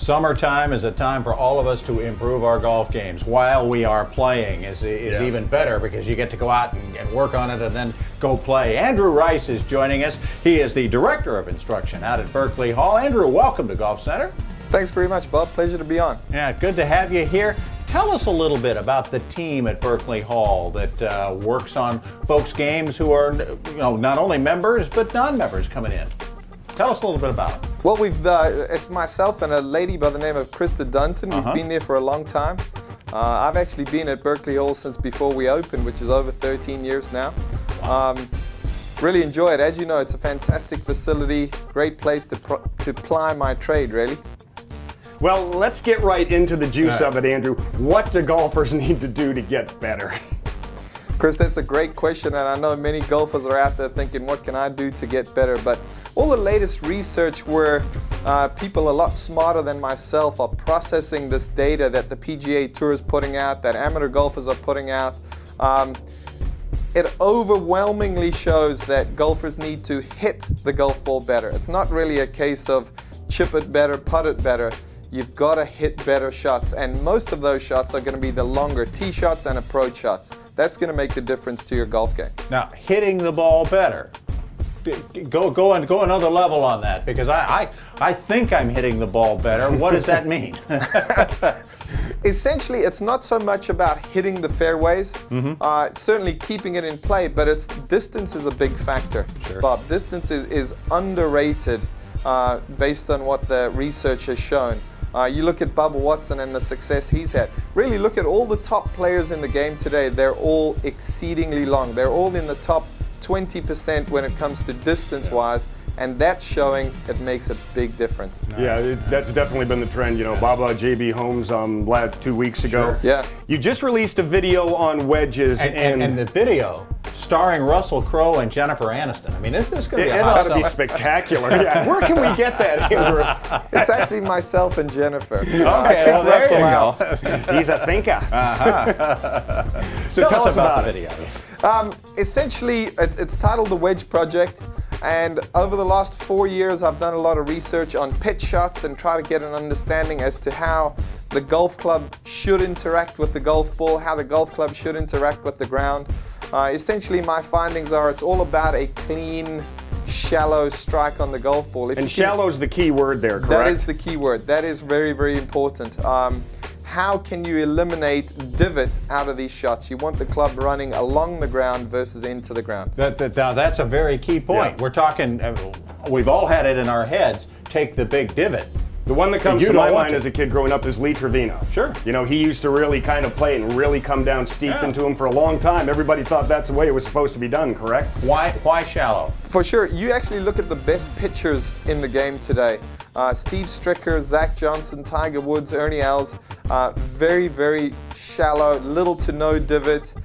Summertime is a time for all of us to improve our golf games while we are playing is Yes. even better because you get to go out and work on it and then go play. Andrew Rice is joining us. He is the Director of Instruction out at Berkeley Hall. Andrew, welcome to Golf Center. Thanks very much, Bob. Pleasure to be on. Yeah, good to have you here. Tell us a little bit about the team at Berkeley Hall that works on folks' games who are, not only members but non-members coming in. Tell us a little bit about it. Well, it's myself and a lady by the name of Krista Dunton. We've been there for a long time. I've actually been at Berkeley Hall since before we opened, which is over 13 years now. Really enjoy it. As you know, it's a fantastic facility, great place to ply my trade, really. Well, let's get right into the juice of it, Andrew. What do golfers need to do to get better? Chris, that's a great question, and I know many golfers are out there thinking, what can I do to get better? But all the latest research where people a lot smarter than myself are processing this data that the PGA Tour is putting out, that amateur golfers are putting out, it overwhelmingly shows that golfers need to hit the golf ball better. It's not really a case of chip it better, putt it better. You've got to hit better shots, and most of those shots are going to be the longer tee shots and approach shots. That's going to make the difference to your golf game. Now, hitting the ball better. Go another level on that, because I think I'm hitting the ball better. What does that mean? Essentially, it's not so much about hitting the fairways, certainly keeping it in play, but distance is a big factor. Sure. Bob, distance is underrated based on what the research has shown. You look at Bubba Watson and the success he's had. Really look at all the top players in the game today. They're all exceedingly long. They're all in the top 20% when it comes to distance-wise, and that's showing it makes a big difference. Yeah, that's definitely been the trend. Bubba, JB Holmes 2 weeks ago. Sure. Yeah. You just released a video on wedges. And the video starring Russell Crowe and Jennifer Aniston. I mean, this is going to be a it hot ought to be summer. spectacular. Yeah. Where can we get that, Andrew? It's actually myself and Jennifer. Okay, well, there Russell you out. go. He's a thinker. So tell us about it. the video. Essentially, it's titled The Wedge Project, and over the last 4 years I've done a lot of research on pitch shots and try to get an understanding as to how the golf club should interact with the golf ball, how the golf club should interact with the ground. Essentially, my findings are it's all about a clean, shallow strike on the golf ball. And shallow's the key word there, correct? That is the key word. That is very, very important. How can you eliminate divot out of these shots? You want the club running along the ground versus into the ground. Now, that's a very key point. Yeah. We're talking, we've all had it in our heads, take the big divot. The one that comes You to don't my want mind to. as a kid growing up is Lee Trevino. Sure. He used to really kind of play and really come down steep into him for a long time. Everybody thought that's the way it was supposed to be done, correct? Why shallow? For sure. You actually look at the best pitchers in the game today. Steve Stricker, Zach Johnson, Tiger Woods, Ernie Els. Very, very shallow, little to no divot.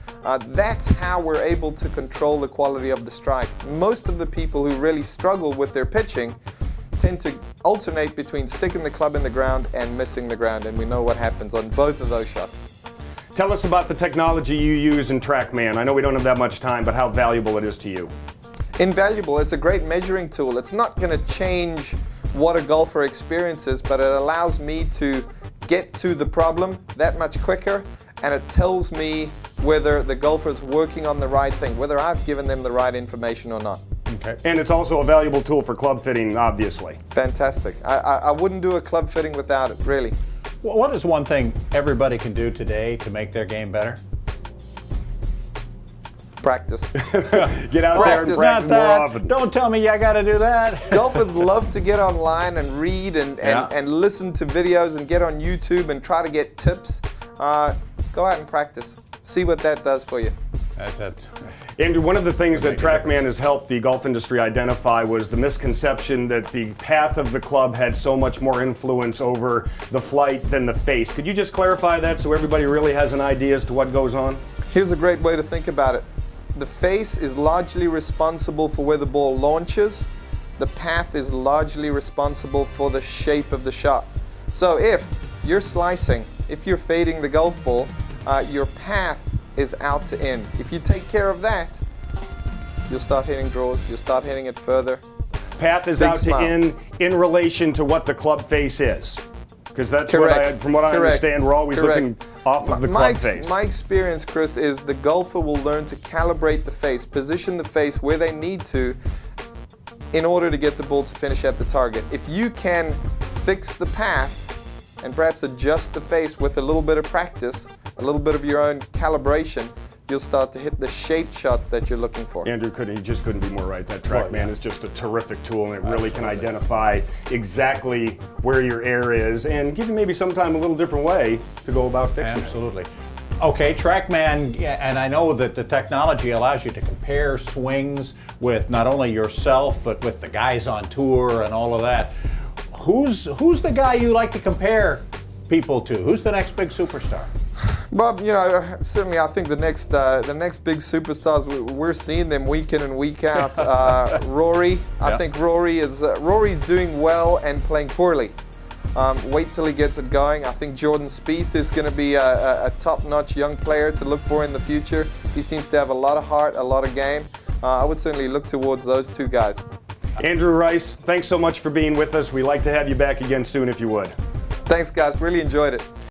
That's how we're able to control the quality of the strike. Most of the people who really struggle with their pitching tend to alternate between sticking the club in the ground and missing the ground, and we know what happens on both of those shots. Tell us about the technology you use in TrackMan. I know we don't have that much time, but how valuable it is to you. Invaluable. It's a great measuring tool. It's not going to change what a golfer experiences, but it allows me to get to the problem that much quicker, and it tells me whether the golfer's working on the right thing, whether I've given them the right information or not. Okay. And it's also a valuable tool for club fitting, obviously. Fantastic. I wouldn't do a club fitting without it, really. What is one thing everybody can do today to make their game better? Practice. Get out there and practice more often. Don't tell me I got to do that. Golfers love to get online and read and listen to videos and get on YouTube and try to get tips. Go out and practice. See what that does for you. Andrew, one of the things that TrackMan has helped the golf industry identify was the misconception that the path of the club had so much more influence over the flight than the face. Could you just clarify that so everybody really has an idea as to what goes on? Here's a great way to think about it. The face is largely responsible for where the ball launches. The path is largely responsible for the shape of the shot. So if you're slicing, if you're fading the golf ball, your path is out to in. If you take care of that, you'll start hitting draws, you'll start hitting it further. Path is Big out smile. to in relation to what the club face is. Because that's Correct. from what I Correct. understand, we're always Correct. looking off of the club face. My experience, Chris, is the golfer will learn to calibrate the face, position the face where they need to in order to get the ball to finish at the target. If you can fix the path and perhaps adjust the face with a little bit of practice, a little bit of your own calibration, you'll start to hit the shaped shots that you're looking for. Andrew just couldn't be more right. That TrackMan is just a terrific tool, and it really can identify exactly where your air is and give you maybe sometime a little different way to go about fixing it. Absolutely. Okay, TrackMan, and I know that the technology allows you to compare swings with not only yourself, but with the guys on tour and all of that. Who's the guy you like to compare people to? Who's the next big superstar? Bob, certainly I think the next big superstars, we're seeing them week in and week out. Rory, I think Rory's doing well and playing poorly. Wait till he gets it going. I think Jordan Spieth is going to be a top-notch young player to look for in the future. He seems to have a lot of heart, a lot of game. I would certainly look towards those two guys. Andrew Rice, thanks so much for being with us. We'd like to have you back again soon if you would. Thanks, guys. Really enjoyed it.